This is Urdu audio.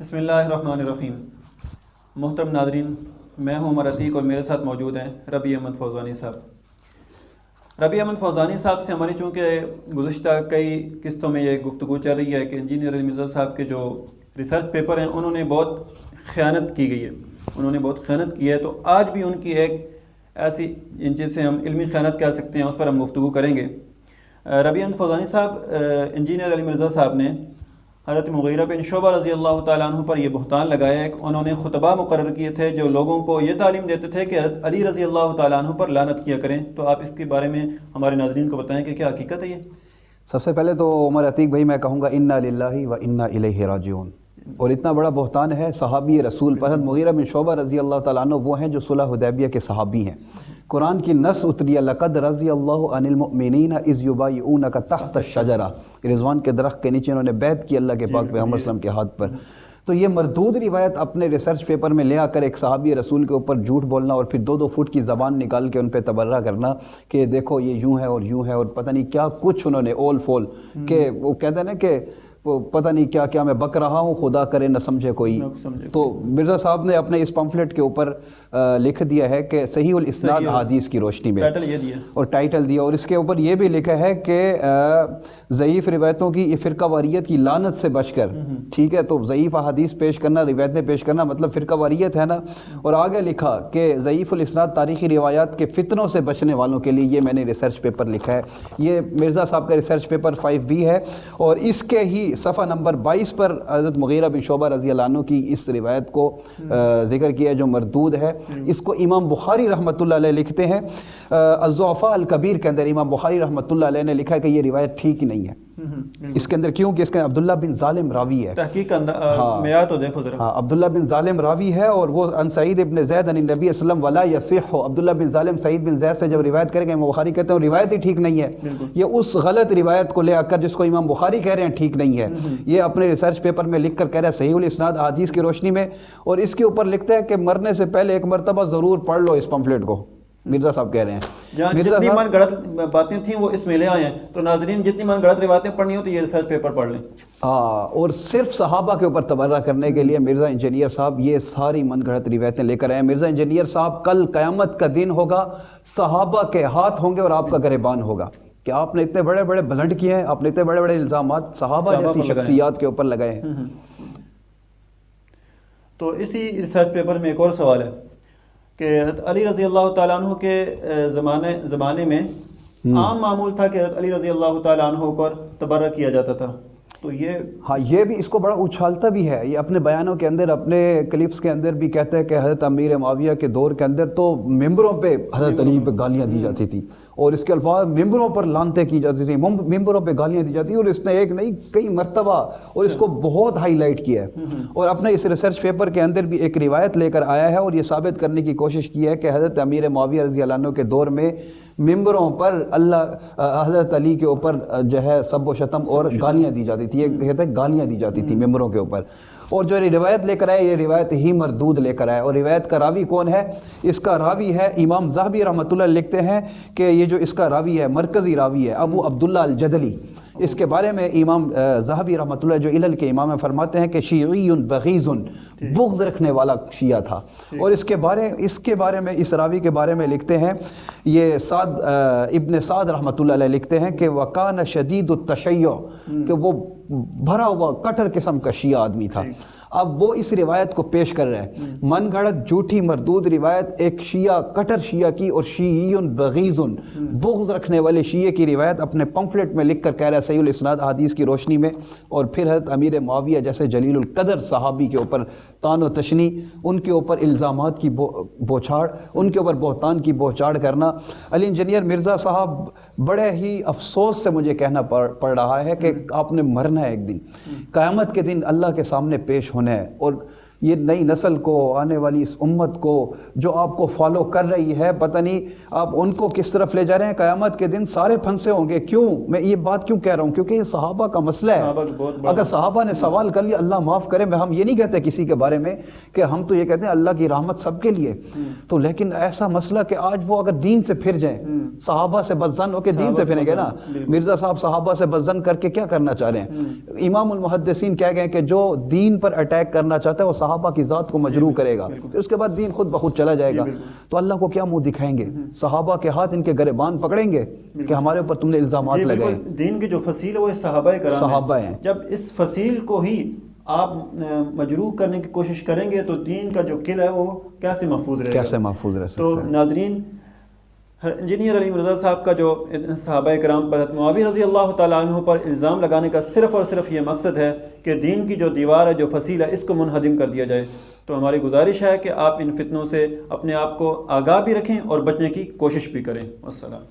بسم اللہ الرحمن الرحیم۔ محترم ناظرین، میں ہوں عمر عتیق اور میرے ساتھ موجود ہیں ربیع احمد فوزانی صاحب۔ ربیع احمد فوزانی صاحب سے ہماری چونکہ گزشتہ کئی قسطوں میں یہ گفتگو چل رہی ہے کہ انجینئر علی مرزا صاحب کے جو ریسرچ پیپر ہیں انہوں نے بہت خیانت کی گئی ہے، انہوں نے بہت خیانت کی ہے، تو آج بھی ان کی ایک ایسی جسے ہم علمی خیانت کہہ سکتے ہیں اس پر ہم گفتگو کریں گے۔ ربیع احمد فوزانی صاحب، انجینئر علی مرزا صاحب نے حضرت مغیرہ بن شعبہ رضی اللہ تعالیٰ عنہ پر یہ بہتان لگایا ہے کہ انہوں نے خطبہ مقرر کیے تھے جو لوگوں کو یہ تعلیم دیتے تھے کہ حضرت علی رضی اللہ تعالیٰ عنہ پر لعنت کیا کریں۔ تو آپ اس کے بارے میں ہمارے ناظرین کو بتائیں کہ کیا حقیقت ہے یہ؟ سب سے پہلے تو عمر عتیق بھائی میں کہوں گا انا للہ و انا الیہ راجعون، اور اتنا بڑا بہتان ہے صحابی رسول پر حضرت مغیرہ بن شعبہ رضی اللہ تعالیٰ عنہ وہ ہیں جو صلح حدیبیہ کے صحابی ہیں۔ قرآن کی نص اتری ہے لقد رضی اللہ عن المؤمنین اذ یبایعونک تحت الشجرہ، رضوان کے درخت کے نیچے انہوں نے بیعت کی اللہ کے پاک پیغمبر صلی اللہ علیہ وسلم کے ہاتھ پر۔ تو یہ مردود روایت اپنے ریسرچ پیپر میں لے آ کر ایک صحابی رسول کے اوپر جھوٹ بولنا اور پھر 2 فٹ کی زبان نکال کے ان پہ تبرہ کرنا کہ دیکھو یہ یوں ہے اور یوں ہے اور پتہ نہیں کیا کچھ انہوں نے اول فول کہ وہ کہتے ہیں نا کہ وہ پتہ نہیں کیا کیا میں بک رہا ہوں، خدا کرے نہ سمجھے کوئی۔ تو مرزا صاحب نے اپنے اس پمفلٹ کے اوپر لکھ دیا ہے کہ صحیح الاسناد احادیث کی روشنی میں، اور ٹائٹل دیا، اور اس کے اوپر یہ بھی لکھا ہے کہ ضعیف روایتوں کی یہ فرقہ واریت کی لعنت سے بچ کر، ٹھیک ہے، تو ضعیف احادیث پیش کرنا، روایتیں پیش کرنا مطلب فرقہ واریت ہے نا۔ اور آگے لکھا کہ ضعیف الاسناد تاریخی روایات کے فتنوں سے بچنے والوں کے لیے یہ میں نے ریسرچ پیپر لکھا ہے۔ یہ مرزا صاحب کا ریسرچ پیپر 5B ہے، اور اس کے ہی صفحہ نمبر 22 پر حضرت مغیرہ بن شعبہ رضی اللہ عنہ کی اس روایت کو ذکر کیا جو مردود ہے۔ اس کو امام بخاری رحمۃ اللہ علیہ لکھتے ہیں الضعفاء الکبیر کے اندر، امام بخاری رحمۃ اللہ علیہ نے لکھا ہے کہ یہ روایت ٹھیک ہی نہیں ہے۔ اس کے اندر کیوں کہ اس کے عبداللہ بن ظالم راوی ہے، تحقیق معیار تو دیکھو ذرا۔ ہاں، عبداللہ بن ظالم راوی ہے، اور وہ عن سعید ابن زید عن النبی صلی اللہ علیہ وسلم ولا یصح۔ عبداللہ بن ظالم سعید بن زید سے جب روایت کریں گے امام بخاری کہتے ہیں روایت ہی ٹھیک نہیں ہے۔ یہ اس غلط روایت کو لے آ کر جس کو امام بخاری کہہ رہے ہیں ٹھیک نہیں ہے، یہ اپنے ریسرچ پیپر میں لکھ کر کہہ رہا ہے صحیح الاسناد احادیث کی روشنی میں، اور اس کے اوپر لکھتا ہے کہ مرنے سے پہلے ایک مرتبہ ضرور پڑھ لو اس پمفلٹ کو۔ مرزا صاحب کہہ رہے ہیں جہاں جتنی من گڑت باتیں تھیں وہ اس میں لے آئے ہیں، تو ناظرین جتنی من گڑت روایتیں پڑھنی ہو تو یہ ریسرچ پیپر پڑھ لیں۔ اور صرف صحابہ کے اوپر تبرہ کرنے کے لیے مرزا انجینئر صاحب یہ ساری من گھڑت روایتیں لے کر آئے ہیں۔ مرزا انجینئر صاحب کل قیامت کا دن ہوگا، صحابہ کے ہاتھ ہوں گے اور آپ کا گریبان ہوگا کہ آپ نے اتنے بڑے بڑے بلنٹ کیے ہیں، آپ نے اتنے بڑے بڑے الزامات صحابہ جیسی شخصیات کے اوپر لگائے ہیں۔ تو اسی ریسرچ پیپر میں ایک اور سوال ہے کہ حضرت علی رضی اللہ تعالیٰ عنہ کے زمانے میں عام معمول تھا کہ حضرت علی رضی اللہ تعالیٰ عنہ پر تبرہ کیا جاتا تھا، تو یہ بھی اس کو بڑا اچھالتا بھی ہے، یہ اپنے بیانوں کے اندر اپنے کلپس کے اندر بھی کہتا ہے کہ حضرت امیر معاویہ کے دور کے اندر تو ممبروں پہ حضرت علی پہ گالیاں دی جاتی تھی، اور اس کے الفاظ ممبروں پر لانتیں کی جاتی تھیں، ممبروں پہ گالیاں دی جاتی ہیں، اور اس نے ایک نہیں کئی مرتبہ اور اس کو بہت ہائی لائٹ کیا ہے، اور اپنے اس ریسرچ پیپر کے اندر بھی ایک روایت لے کر آیا ہے اور یہ ثابت کرنے کی کوشش کی ہے کہ حضرت امیر معاویہ رضی اللہ عنہ کے دور میں ممبروں پر حضرت علی کے اوپر جو ہے سب و شتم اور گالیاں دی جاتی تھی، یہ کہتے ہیں گالیاں دی جاتی تھی ممبروں کے اوپر۔ اور جو روایت لے کر آئے یہ روایت ہی مردود لے کر آئے، اور روایت کا راوی کون ہے؟ اس کا راوی ہے امام ذہبی رحمۃ اللہ لکھتے ہیں کہ یہ جو اس کا راوی ہے مرکزی راوی ہے ابو عبداللہ الجدلی۔ اس کے بارے میں امام ذہبی رحمۃ اللہ جو علل کے امام فرماتے ہیں کہ شیعی بغیض، بغض رکھنے والا شیعہ تھا، اور اس کے بارے میں اس راوی کے بارے میں لکھتے ہیں یہ ابن سعد رحمۃ اللہ علیہ لکھتے ہیں کہ وَكَانَ شَدِيدُ التَّشَيُّعِ، کہ وہ بھرا ہوا کٹر قسم کا شیعہ آدمی تھا۔ اب وہ اس روایت کو پیش کر رہے ہیں، من گھڑت جھوٹی مردود روایت ایک شیعہ کٹر شیعہ کی اور شیعی بغیض بغض رکھنے والے شیعہ کی روایت اپنے پمفلٹ میں لکھ کر کہہ رہا ہے صحیح الاسناد احادیث کی روشنی میں، اور پھر حضرت امیر معاویہ جیسے جلیل القدر صحابی کے اوپر تان و تشنی، ان کے اوپر الزامات کی بوچھاڑ، ان کے اوپر بہتان کی بوچھاڑ کرنا۔ علی انجینئر مرزا صاحب بڑے ہی افسوس سے مجھے کہنا پڑ رہا ہے کہ آپ نے مرنا ہے ایک دن، قیامت کے دن اللہ کے سامنے پیش ہونا ہے، اور یہ نئی نسل کو، آنے والی اس امت کو جو آپ کو فالو کر رہی ہے، پتہ نہیں آپ ان کو کس طرف لے جا رہے ہیں. قیامت کے دن سارے پھنسے ہوں گے. کیوں میں یہ بات کیوں کہہ رہا ہوں؟ کیونکہ یہ صحابہ کا مسئلہ صحابہ ہے. کا بہت بڑا اگر صحابہ نے سوال کر لیا، اللہ معاف کرے، ہم یہ نہیں کہتے کسی کے بارے میں کہ ہم تو یہ کہتے ہیں اللہ کی رحمت سب کے لیے، تو لیکن ایسا مسئلہ کہ آج وہ اگر دین سے پھر جائیں، صحابہ سے بدظن ہو کے دین سے پھریں گے نا. مرزا صاحب صحابہ سے بدظن کر کے کیا کرنا چاہ رہے ہیں؟ امام المحدثین کہہ گئے کہ جو دین پر اٹیک کرنا چاہتا ہے وہ صحابہ کی ذات کو مجروح کرے گا، پھر اس کے بعد دین خود بخود چلا جائے گا. تو اللہ کو کیا منہ دکھائیں گے؟ صحابہ کے ہاتھ ان کے گربان پکڑیں گے کہ ہمارے اوپر تم نے الزامات لگائے. دین کی جو فصیل ہے وہ صحابہ کرام صحابہ ہیں. جب اس فصیل کو ہی آپ مجروح کرنے کی کوشش کریں گے تو دین کا جو قلعہ ہے وہ کیسے محفوظ رہے گا؟ کیسے محفوظ رہ سکتا تو ہے؟ ناظرین، انجینئر علی مرزا صاحب کا جو صحابہ کرام پر معاویہ رضی اللہ تعالیٰ عنہ پر الزام لگانے کا صرف اور صرف یہ مقصد ہے کہ دین کی جو دیوار ہے، جو فصیل ہے، اس کو منہدم کر دیا جائے. تو ہماری گزارش ہے کہ آپ ان فتنوں سے اپنے آپ کو آگاہ بھی رکھیں اور بچنے کی کوشش بھی کریں. والسلام.